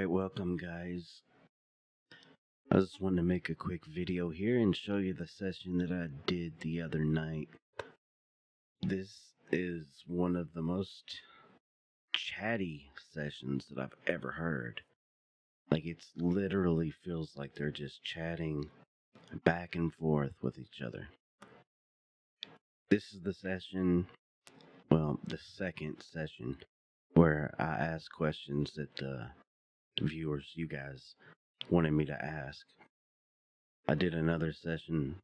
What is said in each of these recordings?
Alright, welcome guys. I just wanted to make a quick video here and show you the session that I did the other night. This is one of the most chatty sessions that I've ever heard. Like, it literally feels like they're just chatting back and forth with each other. This is the session, well, the second session, where I ask questions that the viewers, you guys, wanted me to ask. I did another session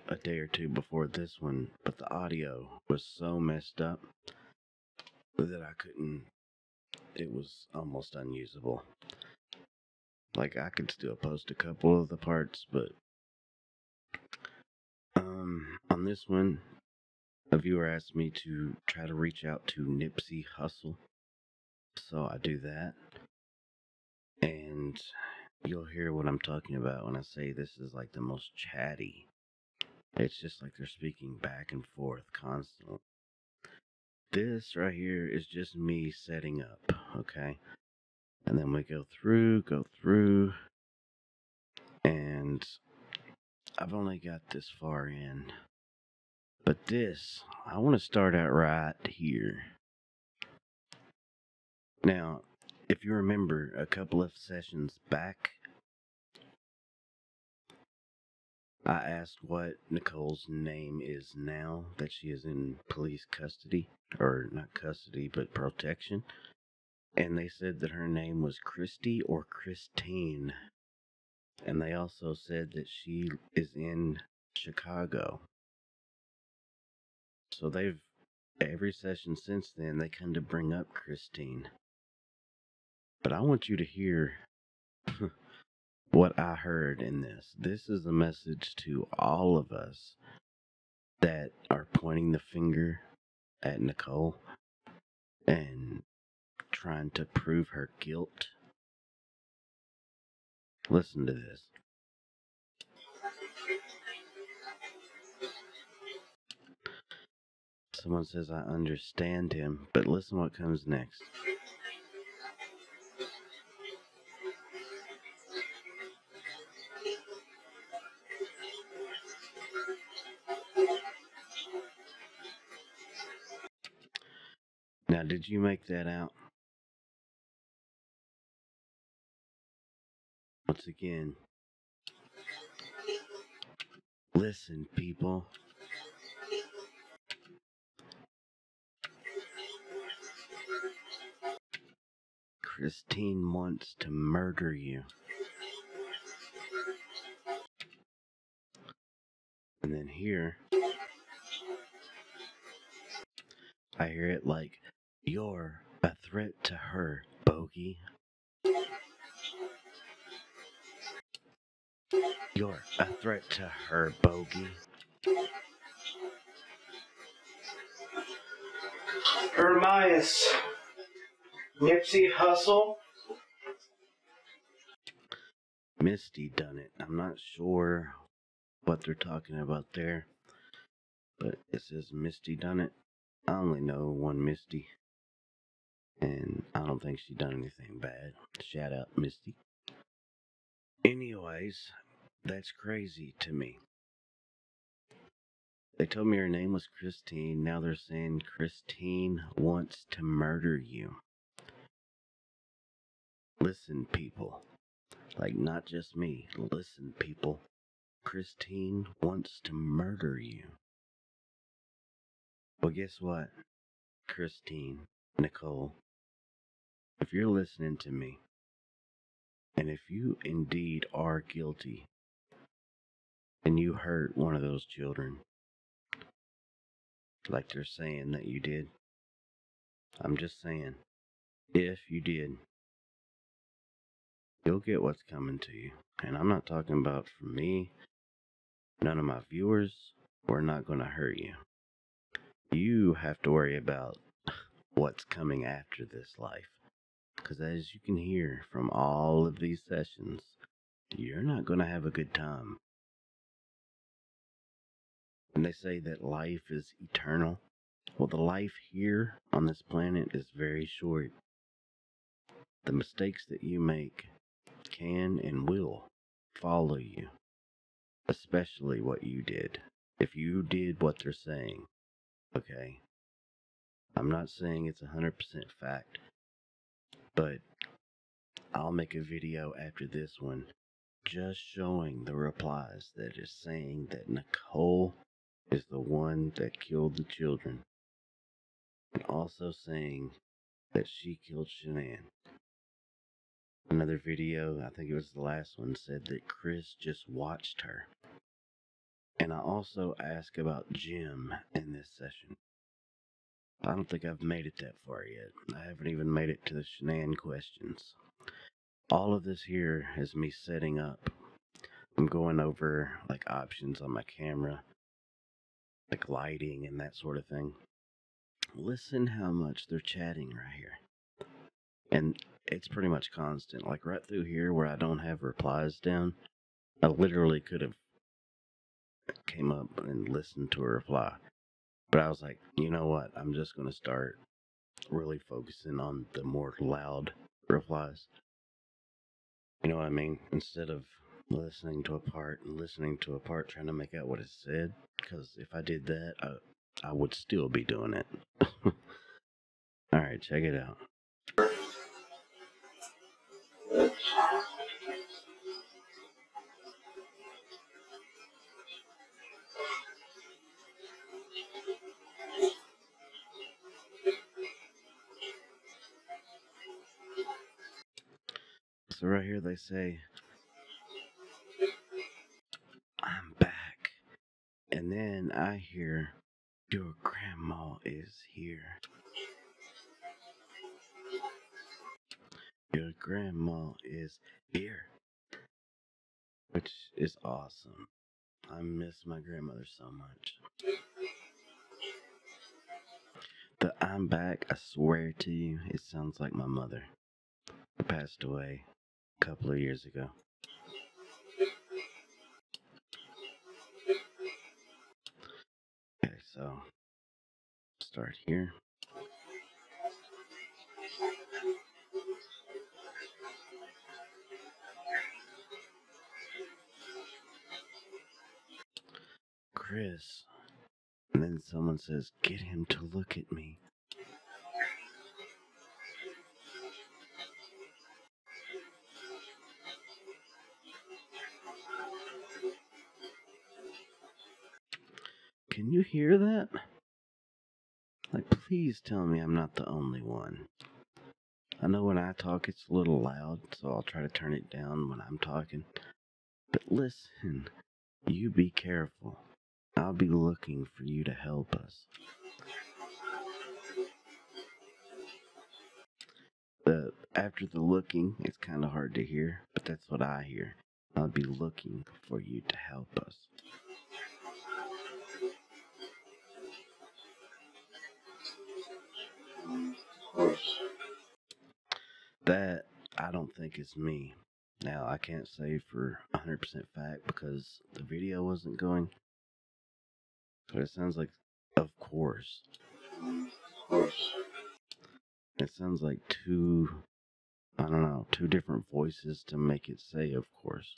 a day or two before this one, but the audio was so messed up that I couldn't, it was almost unusable. Like, I could still post a couple of the parts, but on this one, a viewer asked me to try to reach out to Nipsey Hussle, so I do that, and you'll hear what I'm talking about when I say this is like the most chatty. It's just like they're speaking back and forth constantly. This right here is just me setting up, okay? And then we go through, and I've only got this far in. But this, I want to start out right here. Now, if you remember a couple of sessions back, I asked what Nicole's name is now that she is in police custody, or not custody, but protection. And they said that her name was Christy or Kristine. And they also said that she is in Chicago. So every session since then, they kind of bring up Christine. But I want you to hear what I heard in this. This is a message to all of us that are pointing the finger at Nicole and trying to prove her guilt. Listen to this. Someone says, I understand him, but listen what comes next. Now, did you make that out? Once again, listen, people. Christine wants to murder you. And then here, I hear it like, you're a threat to her, bogey. You're a threat to her, bogey. Ermias, Nipsey Hussle. Misty done it. I'm not sure what they're talking about there, but it says Misty done it. I only know one Misty, and I don't think she done anything bad. Shout out, Misty. Anyways, that's crazy to me. They told me her name was Christine. Now they're saying Christine wants to murder you. Listen, people. Like, not just me. Listen, people. Christine wants to murder you. Well, guess what? Christine, Nicole, if you're listening to me, and if you indeed are guilty, and you hurt one of those children, like they're saying that you did, I'm just saying, if you did, you'll get what's coming to you. And I'm not talking about from me, none of my viewers. We're not going to hurt you. You have to worry about what's coming after this life. Because as you can hear from all of these sessions, you're not going to have a good time. And they say that life is eternal. Well, the life here on this planet is very short. The mistakes that you make can and will follow you, especially what you did. If you did what they're saying, okay? I'm not saying it's 100% fact, but I'll make a video after this one just showing the replies that is saying that Nichol is the one that killed the children, and also saying that she killed Shanann. Another video, I think it was the last one, said that Chris just watched her. And I also asked about Jim in this session. I don't think I've made it that far yet. I haven't even made it to the Shanann questions. All of this here is me setting up. I'm going over like options on my camera, like lighting and that sort of thing. Listen how much they're chatting right here. And it's pretty much constant. Like right through here where I don't have replies down, I literally could have came up and listened to a reply. But I was like, you know what? I'm just going to start really focusing on the more loud replies. You know what I mean? Instead of listening to a part and listening to a part trying to make out what it said. Because if I did that, I would still be doing it. Alright, check it out. So right here they say, I'm back. And then I hear, your grandma is here. Your grandma is here. Which is awesome. I miss my grandmother so much. The I'm back, I swear to you, it sounds like my mother, who passed away a couple of years ago. Okay, so start here. Chris. And then someone says, get him to look at me. Can you hear that? Like, please tell me I'm not the only one. I know when I talk it's a little loud, so I'll try to turn it down when I'm talking. But listen, you be careful. I'll be looking for you to help us. After the looking, it's kind of hard to hear, but that's what I hear. I'll be looking for you to help us. That, I don't think is me. Now, I can't say for 100% fact because the video wasn't going, but it sounds like, of course. It sounds like two, I don't know, two different voices to make it say, of course.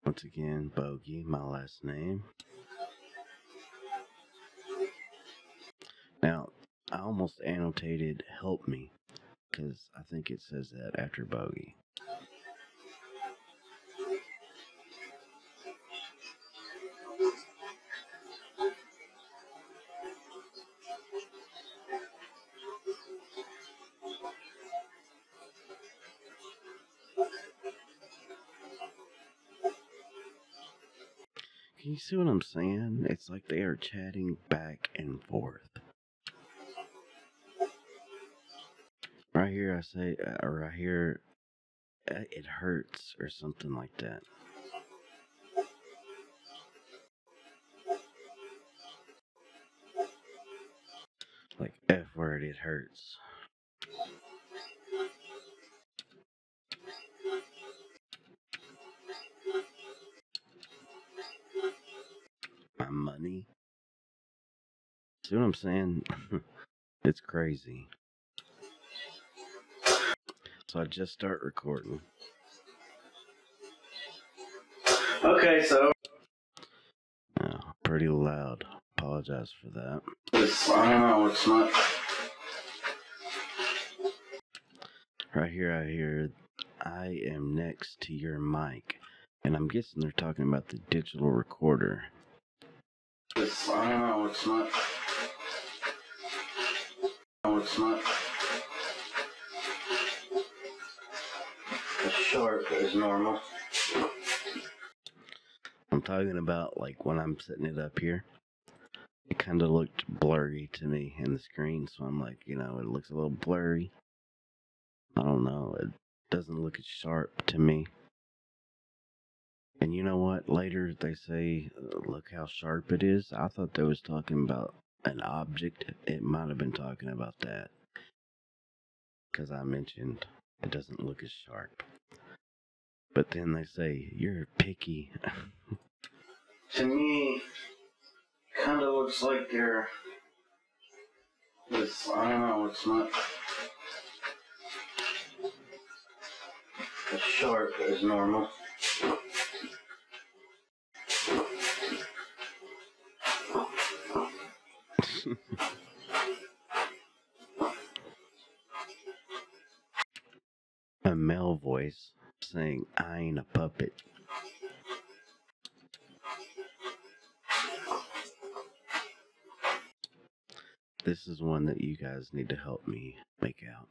Once again, Bogey, my last name. Now, I almost annotated help me, because I think it says that after Bogey. Can you see what I'm saying? It's like they are chatting back and forth. Right here I say, right here, it hurts or something like that. Like F word, it hurts. my money. See what I'm saying? It's crazy. So I just start recording. Okay, so Pretty loud. Apologize for that. I don't know, it's not. Right here I hear, I am next to your mic. And I'm guessing they're talking about the digital recorder. I don't know, it's not. No, it's not. As sharp as normal. I'm talking about like when I'm setting it up here. It kind of looked blurry to me in the screen, so I'm like, it looks a little blurry. I don't know, it doesn't look as sharp to me. And you know what? Later they say, look how sharp it is. I thought they was talking about an object. It might have been talking about that. Because I mentioned it doesn't look as sharp. But then they say, you're picky. To me, kind of looks like they're. I don't know, it's not. As sharp as normal. A male voice saying, I ain't a puppet. This is one that you guys need to help me make out.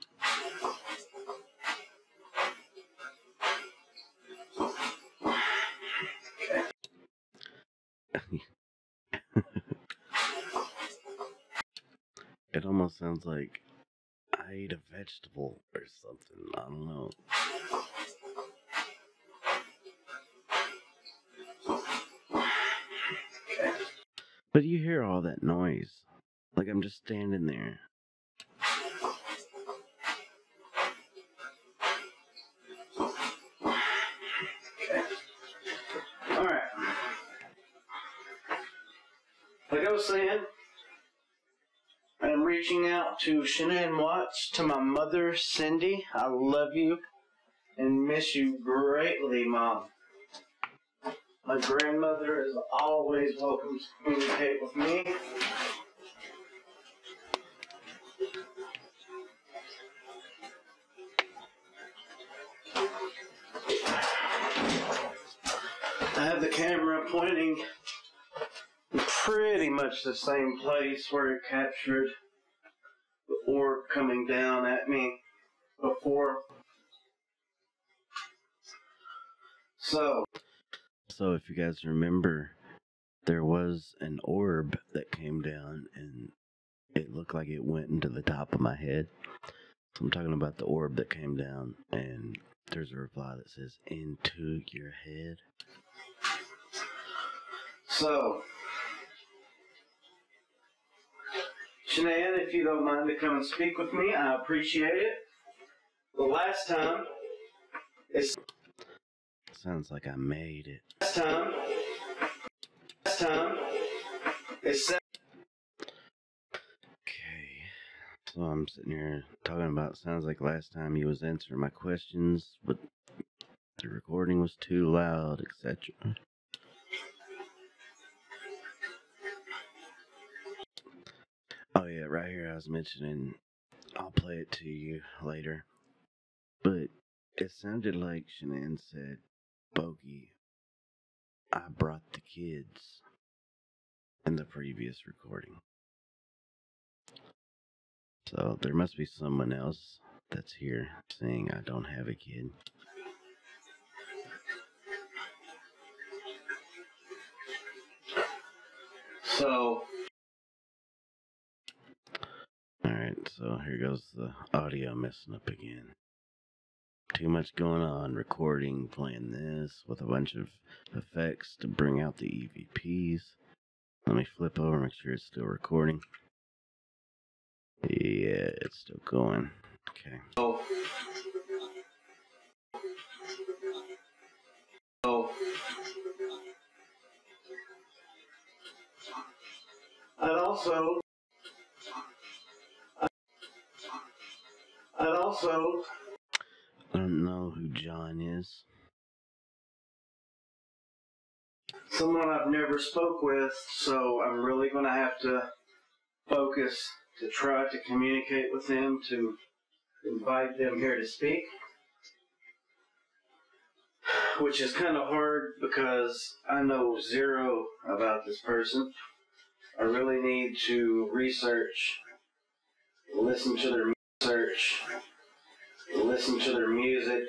It almost sounds like I ate a vegetable or something. I don't know. But you hear all that noise. Like I'm just standing there. Alright. Like I was saying, I'm reaching out to Shanann Watts, to my mother, Cindy. I love you and miss you greatly, Mom. My grandmother is always welcome to communicate with me. I have the camera pointing in pretty much the same place where it captured the orb coming down at me before. So if you guys remember, there was an orb that came down and it looked like it went into the top of my head. So I'm talking about the orb that came down, and there's a reply that says, into your head. So, Shanann, if you don't mind to come and speak with me, I appreciate it. The last time, Sounds like I made it. Last time, it's Okay. So I'm sitting here talking about, sounds like last time he was answering my questions, but the recording was too loud, etc. Oh yeah, right here I was mentioning, I'll play it to you later. But it sounded like Shanann said, Bogey, I brought the kids in the previous recording. So there must be someone else that's here saying I don't have a kid. so. Alright, so here goes the audio messing up again. Too much going on, recording, playing this with a bunch of effects to bring out the EVPs. Let me flip over, make sure it's still recording. Yeah, it's still going. Okay. I'd also I don't know who John is. someone I've never spoke with, so I'm really going to have to focus to try to communicate with them, to invite them here to speak, which is kind of hard because I know zero about this person. I really need to research, listen to their music.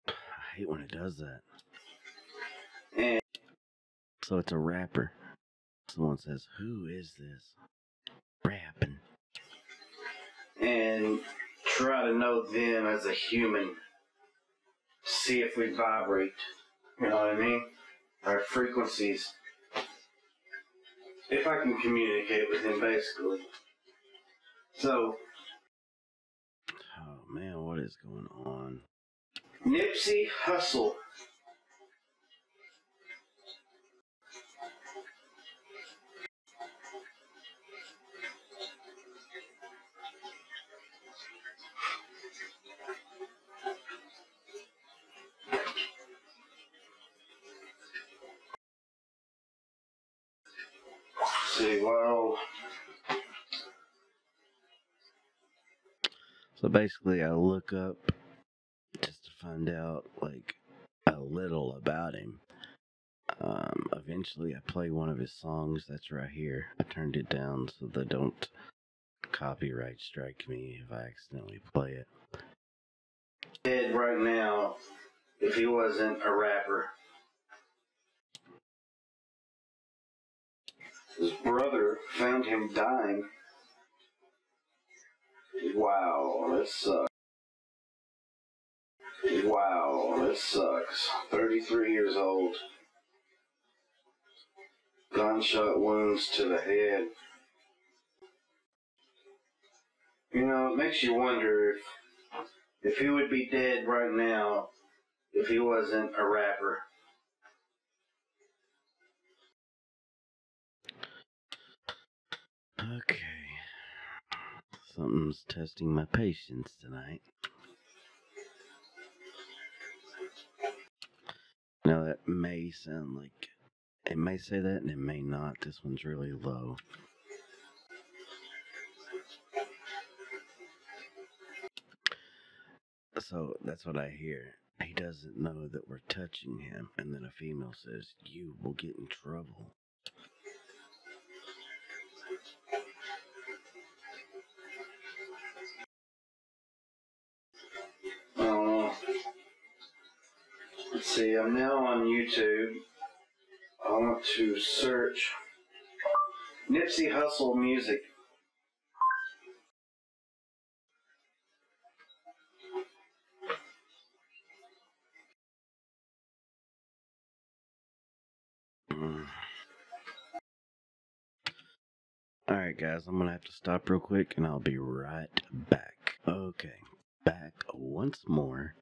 I hate when it does that. And So it's a rapper. Someone says, "Who is this rapping?" and try to know them as a human. See if we vibrate. You know what I mean? Our frequencies. If I can communicate with him, basically. So, Oh man, what is going on? Nipsey Hussle. See, well, So basically, I look up just to find out like a little about him. Eventually, I play one of his songs. That's right here. I turned it down so they don't copyright strike me if I accidentally play it. dead right now if he wasn't a rapper. His brother found him dying. Wow, that sucks. 33 years old. Gunshot wounds to the head. You know, it makes you wonder if he would be dead right now if he wasn't a rapper. Okay. Something's testing my patience tonight. Now that may sound like, it may say that and it may not. This one's really low. So that's what I hear. He doesn't know that we're touching him. And then a female says, "You will get in trouble." Let's see, I'm now on YouTube. I want to search Nipsey Hussle music. Alright guys, I'm gonna have to stop real quick and I'll be right back. Okay, back once more.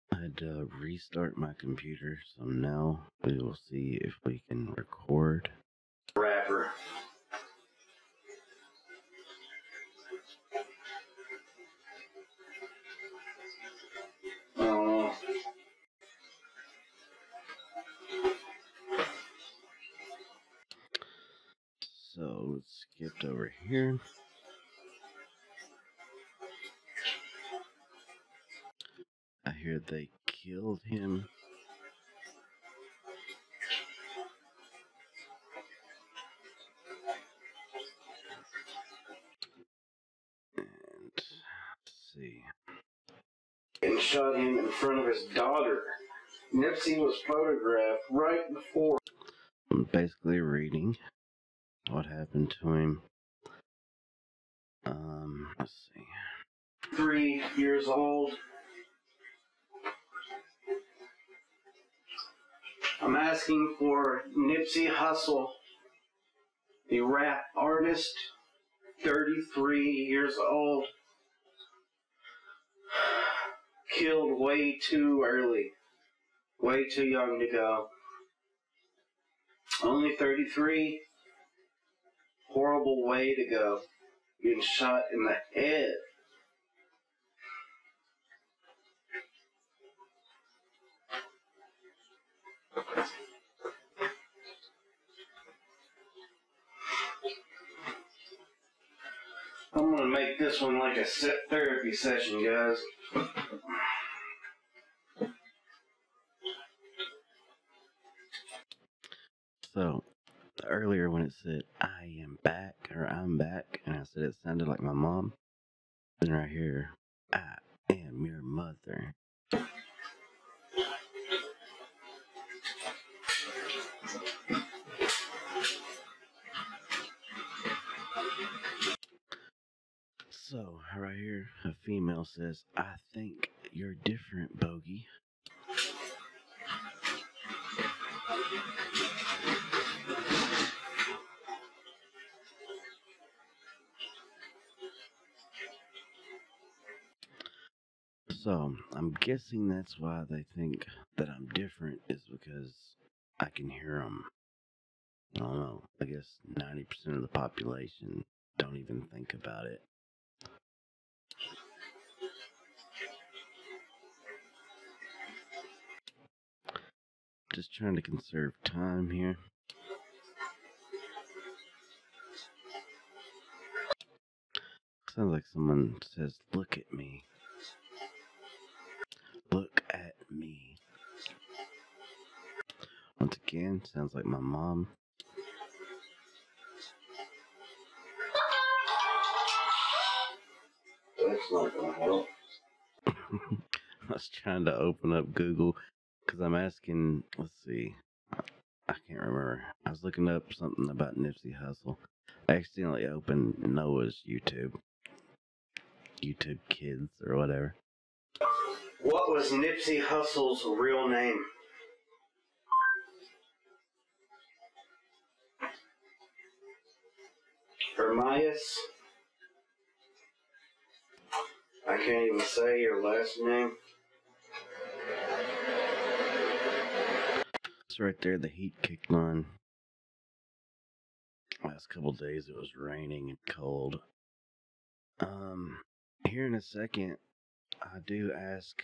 I had to restart my computer, so now we will see if we can record. Rapper. So let's skip over here. I hear they killed him. And let's see. And shot him in front of his daughter. Nipsey was photographed right before. I'm basically reading what happened to him. Let's see. 3 years old. I'm asking for Nipsey Hussle, the rap artist, 33 years old, killed way too early, way too young to go. Only 33. Horrible way to go. Getting shot in the head. I'm gonna make this one like a therapy session, guys. So, earlier when it said, I am back, or I'm back, and I said it sounded like my mom, then right here, I am your mother. So, right here, a female says, I think you're different, Bogey. So, I'm guessing that's why they think that I'm different, is because I can hear them. I don't know. I guess 90% of the population don't even think about it. Just trying to conserve time here. Sounds like someone says, look at me. Look at me. Once again, sounds like my mom. That's not gonna help. I was trying to open up Google because I'm asking, let's see, I can't remember. I was looking up something about Nipsey Hussle. I accidentally opened Noah's YouTube Kids or whatever. What was Nipsey Hussle's real name? Ermias? I can't even say your last name. It's right there, the heat kicked on. Last couple days it was raining and cold. Here in a second, I do ask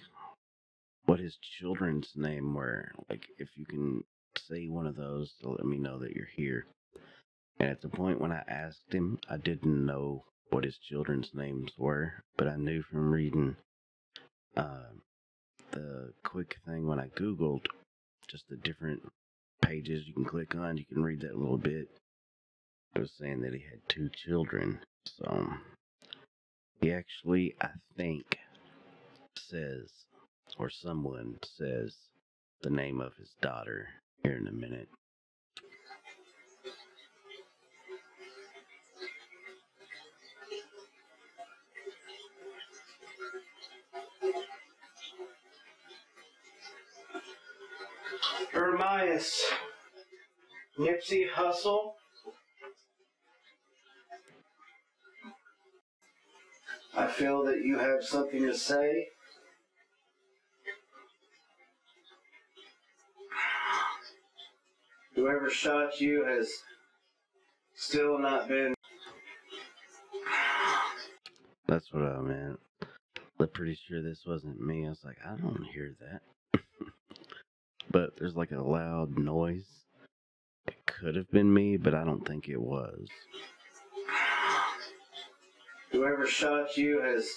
what his children's name were. Like, if you can say one of those to let me know that you're here. And at the point when I asked him, I didn't know what his children's names were, but I knew from reading the quick thing when I Googled just the different pages you can click on, you can read that little bit. It was saying that he had 2 children. So, he actually, I think, says, or someone says, the name of his daughter here in a minute. Ermias. Nipsey Hussle. I feel that you have something to say. Whoever shot you has still not been. That's what I meant. I'm pretty sure this wasn't me. I was like, I don't hear that. But there's like a loud noise. It could have been me, but I don't think it was. Whoever shot you has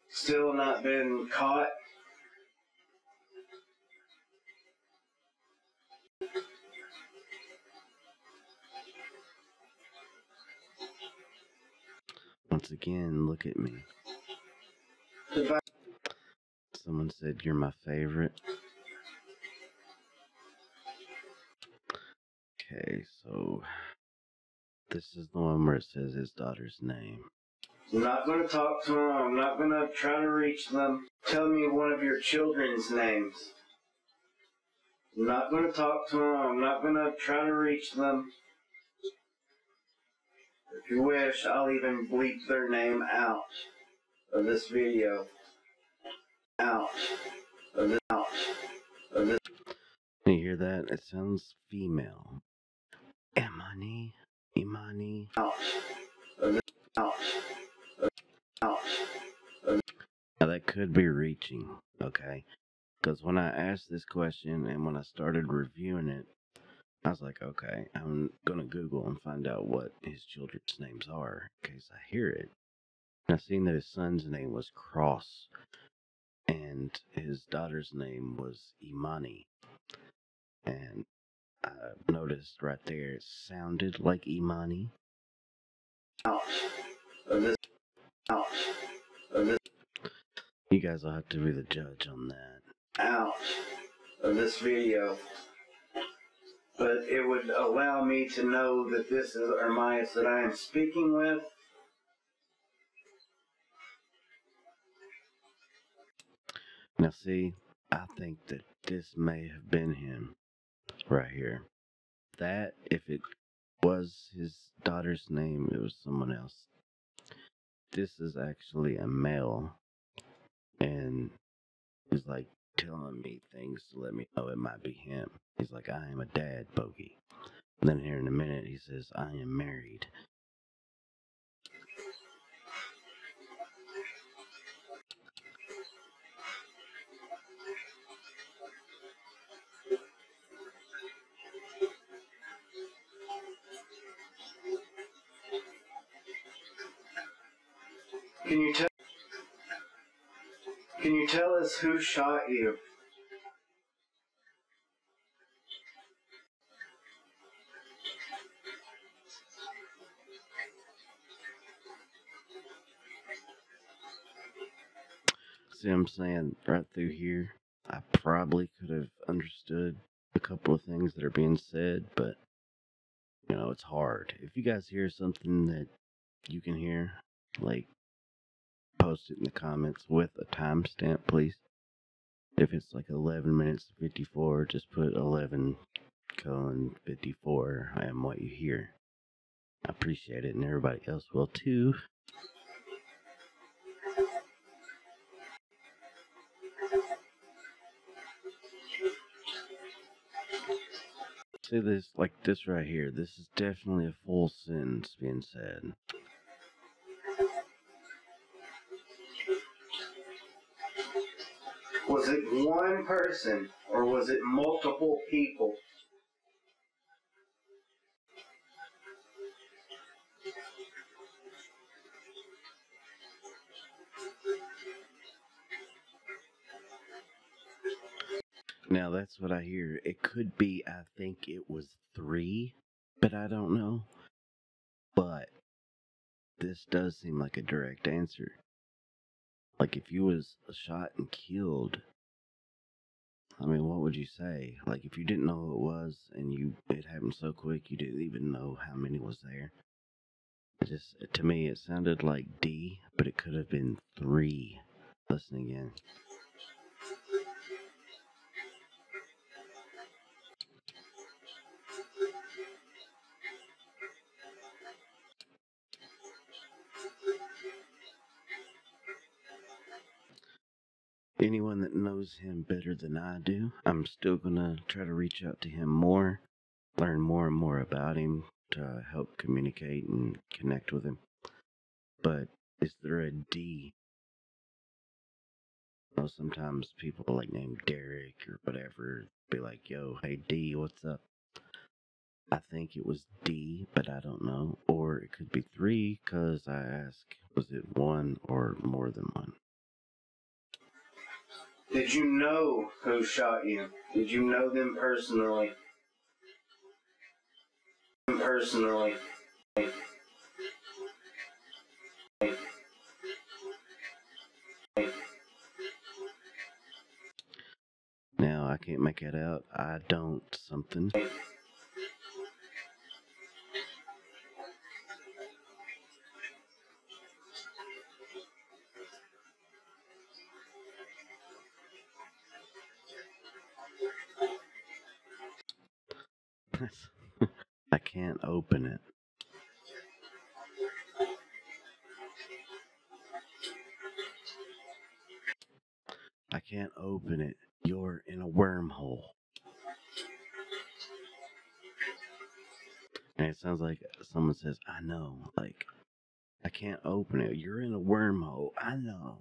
still not been caught. Once again, look at me. Someone said you're my favorite. Okay, so this is the one where it says his daughter's name. I'm not going to talk to them. I'm not going to try to reach them. Tell me one of your children's names. I'm not going to talk to them. I'm not going to try to reach them. If you wish, I'll even bleep their name out of this video. Out of this. You hear that? It sounds female. Imani. Imani. Out. Out. Out. Now that could be reaching, okay? Because when I asked this question and when I started reviewing it, I was like, okay, I'm gonna Google and find out what his children's names are in case I hear it. And I seen that his son's name was Cross and his daughter's name was Imani. And I noticed right there it sounded like Imani. Out. Of this. Out. Of this. You guys will have to be the judge on that. Out of this video. But it would allow me to know that this is Ermias that I am speaking with. Now see, I think that this may have been him right here. That, if it was his daughter's name, it was someone else. This is actually a male, and he's like telling me things to let me know it might be him. He's like, I am a dad, Bogey. And then here in a minute, he says, I am married. Can you tell us who shot you? See what I'm saying? Right through here, I probably could have understood a couple of things that are being said, but, you know, it's hard. If you guys hear something that you can hear, like, post it in the comments with a timestamp, please. If it's like 11 minutes 54, just put 11:54. I am what you hear. I appreciate it, and everybody else will too. See this, like this right here. This is definitely a full sentence being said. Was it one person or was it multiple people? Now that's what I hear. It could be, I think it was 3, but I don't know. But this does seem like a direct answer. Like if you was shot and killed, I mean, what would you say? Like if you didn't know who it was and it happened so quick you didn't even know how many was there. To me it sounded like D, but it could have been 3. Listen again. Anyone that knows him better than I do, I'm still gonna try to reach out to him more, learn more and more about him to help communicate and connect with him. But is there a D? You know, sometimes people like named Derek or whatever be like, yo, hey D, what's up? I think it was D, but I don't know. Or it could be 3, because I asked, was it 1 or more than 1? Did you know who shot you? Did you know them personally? Personally. Now, I can't make it out. I don't something. I can't open it. I can't open it. You're in a wormhole. And it sounds like someone says, I know, like, I can't open it. You're in a wormhole. I know.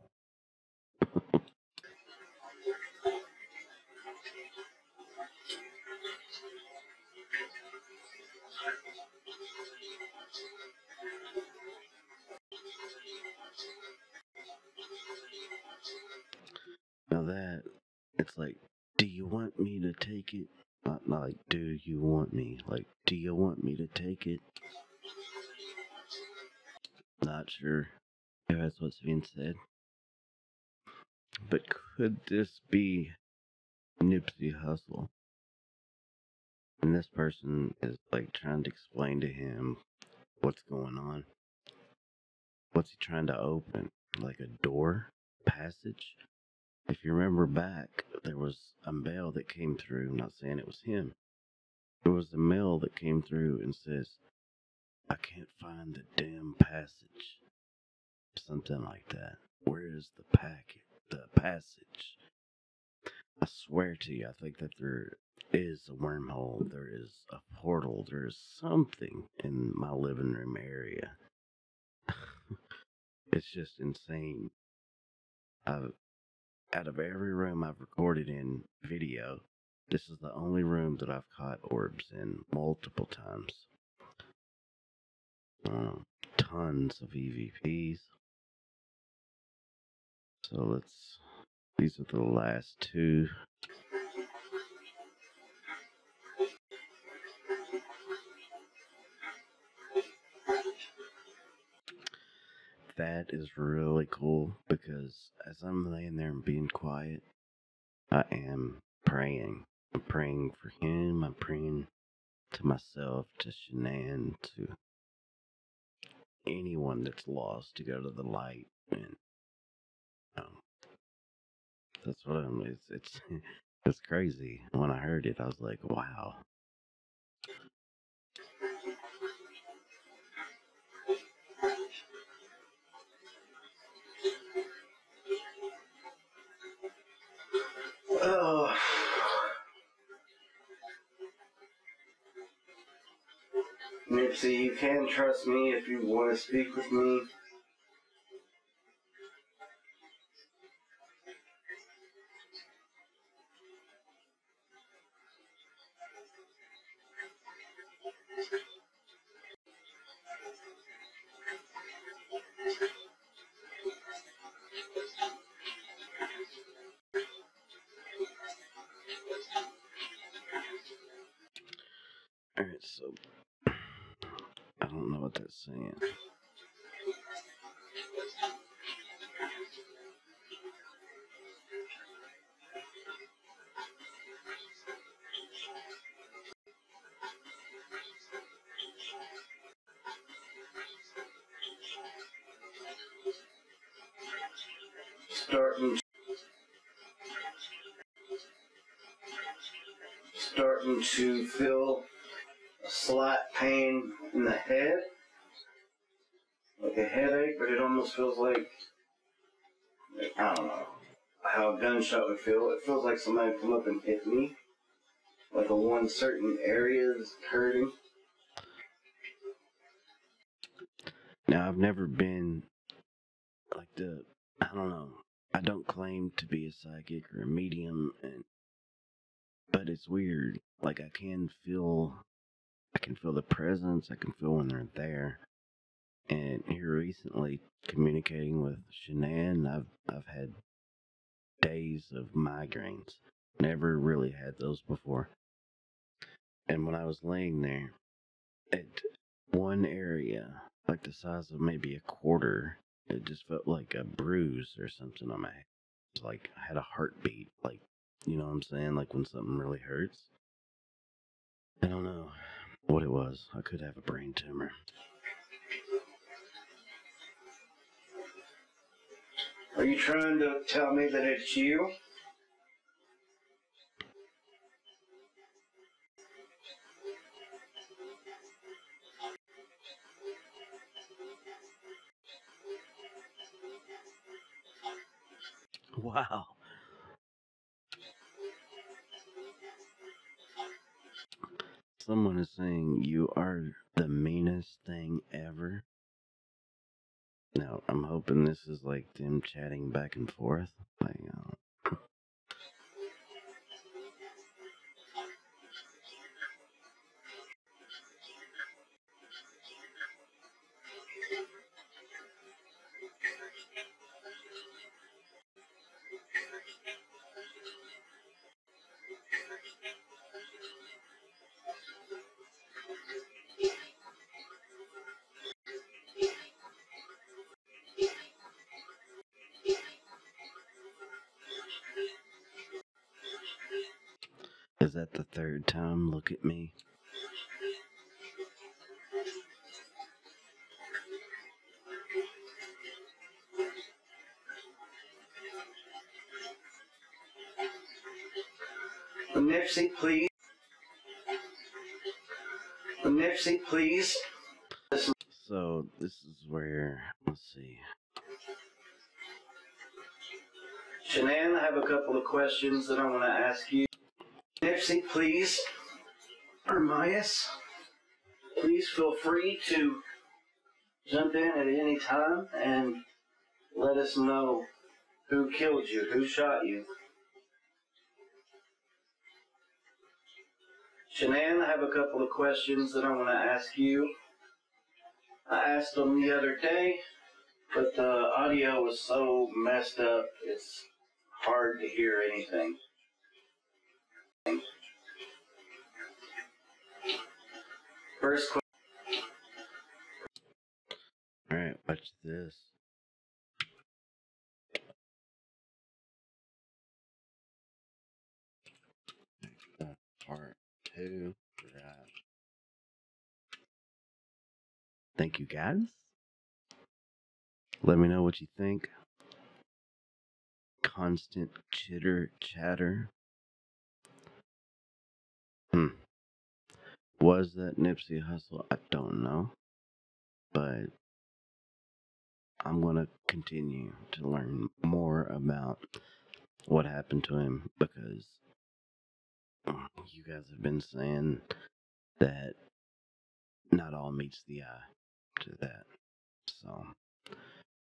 Now that, it's like, do you want me to take it? Not like, do you want me? Like, do you want me to take it? Not sure if that's what's being said. But could this be Nipsey Hussle? And this person is like trying to explain to him what's going on. What's he trying to open? Like a door? Passage? If you remember back, there was a mail that came through. I'm not saying it was him. There was a mail that came through and says, I can't find the damn passage. Something like that. Where is the packet? The passage? I swear to you, I think that there is a wormhole. There is a portal. There is something in my living room area. It's just insane. I've, out of every room I've recorded in video, this is the only room that I've caught orbs in multiple times. Tons of EVPs. So these are the last two. That is really cool because as I'm laying there and being quiet, I am praying. I'm praying for him. I'm praying to myself, to Shanann, to anyone that's lost to go to the light. And that's what it's it's crazy. When I heard it, I was like, wow. Oh. Nipsey, you can trust me if you want to speak with me. Alright, so I don't know what that's saying. Starting to feel a slight pain in the head, like a headache, but it almost feels like, I don't know how a gunshot would feel. It feels like somebody come up and hit me, like a one certain area is hurting. Now, I've never been like I don't know. I don't claim to be a psychic or a medium, but it's weird. Like I can feel the presence. I can feel when they're there. And here recently, communicating with Shanann, I've had days of migraines. Never really had those before. And when I was laying there, at one area, like the size of maybe a quarter, it just felt like a bruise or something on my head. Like I had a heartbeat, like, you know what I'm saying? Like when something really hurts. I don't know what it was. I could have a brain tumor. Are you trying to tell me that it's you? Wow. Someone is saying you are the meanest thing ever. Now, I'm hoping this is like them chatting back and forth. Like, is that the third time? Look at me. Nipsey, please. Nipsey, please. So, this is where, let's see. Shanann, I have a couple of questions that I want to ask you. Nipsey, please. Or Myas, please feel free to jump in at any time and let us know who killed you, who shot you. Shanann, I have a couple of questions that I want to ask you. I asked them the other day, but the audio was so messed up, it's hard to hear anything. First question. Alright, watch this. Part 2. Right. Thank you, guys. Let me know what you think. Constant chitter chatter. Was that Nipsey Hussle? I don't know. But I'm going to continue to learn more about what happened to him because you guys have been saying that not all meets the eye to that. So,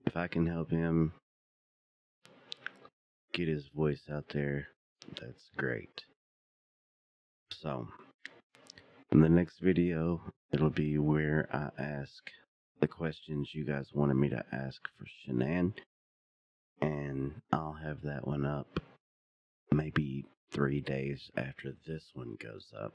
if I can help him get his voice out there, that's great. So, in the next video, it'll be where I ask the questions you guys wanted me to ask for Shanann, and I'll have that one up maybe 3 days after this one goes up.